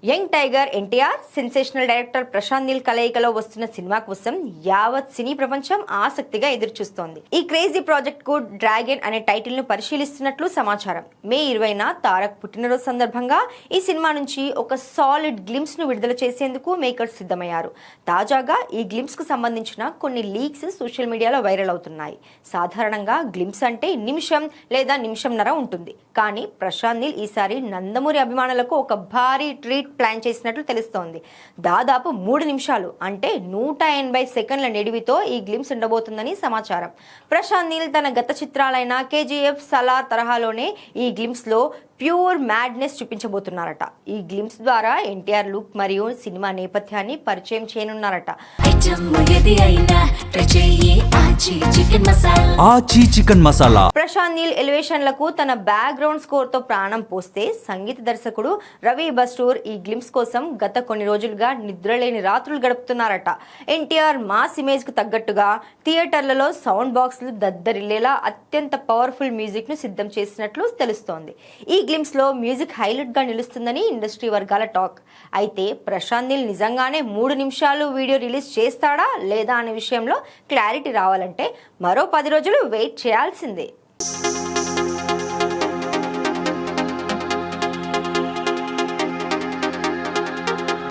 Young tiger NTR, sensational director Prashanth Neel కలయికలో వస్తున్న cinema కోసం యావత్ సినీ ప్రపంచం ఆసక్తిగా ఎదురుచూస్తోంది. ఈ క్రేజీ ప్రాజెక్ట్ కు డ్రాగన్ అనే టైటిల్ ను పరిశీలిస్తున్నట్లు సమాచారం. మే 20న తారక్ పుట్టినరోజు సందర్భంగా ఈ సినిమా నుంచి ఒక సాలిడ్ గ్లిమ్స్ ను విడుదల చేసేందుకు మేకర్స్ సిద్ధమయ్యారు. తాజాగా ఈ గ్లిమ్స్ కు సంబంధించిన కొన్ని లీక్స్ సోషల్ మీడియాలో వైరల్ అవుతున్నాయి. సాధారణంగా గ్లిమ్స్ అంటే నిమిషం లేదా నిమిషంన్నర ఉంటుంది. కానీ ప్రశాంత్ నీల్ ఈసారి నందమూరి అభిమానులకు ఒక భారీ ట్రీట్ ప్లాన్ చేసినట్లు తెలుస్తోంది. దాదాపు 3 నిమిషాలు అంటే 180 సెకండ్ల నిడివితో ఈ గ్లిమ్స్ ఉండబోతుందని సమాచారం. ప్రశాంత్ నీల్ తన గత చిత్రాలైన కేజీఎఫ్, సలార్ తరహాలోనే ఈ గ్లిమ్స్ లో ప్యూర్ మ్యాడ్నెస్ చూపించబోతున్నారట. ఈ గ్లిమ్స్ ద్వారా ఎన్టీఆర్ లుక్ మరియు సినిమా నేపథ్యాన్ని పరిచయం చేయనున్నారట. ప్రశాంత్ నీల్ ఎలివేషన్లకు తన బ్యాక్గ్రౌండ్ స్కోర్ తో ప్రాణం పోస్తే, సంగీత దర్శకుడు రవి బస్టూర్ ఈ గ్లిమ్స్ కోసం గత కొన్ని రోజులుగా నిద్రలేని రాత్రులు గడుపుతున్నారట. ఎన్టీఆర్ మాస్ ఇమేజ్ కు తగ్గట్టుగా థియేటర్లలో సౌండ్ బాక్స్లు దద్దరిల్లేలా అత్యంత పవర్ఫుల్ మ్యూజిక్ ను సిద్ధం చేసినట్లు తెలుస్తోంది. ఈ గ్లిమ్స్ లో మ్యూజిక్ హైలైట్ గా నిలుస్తుందని ఇండస్ట్రీ వర్గాల టాక్. అయితే ప్రశాంత్ నీల్ నిజంగానే 3 నిమిషాలు వీడియో రిలీజ్ చేస్తాడా లేదా అనే విషయంలో క్లారిటీ రావాలంటే మరో 10 రోజులు వెయిట్ చేయాల్సిందే.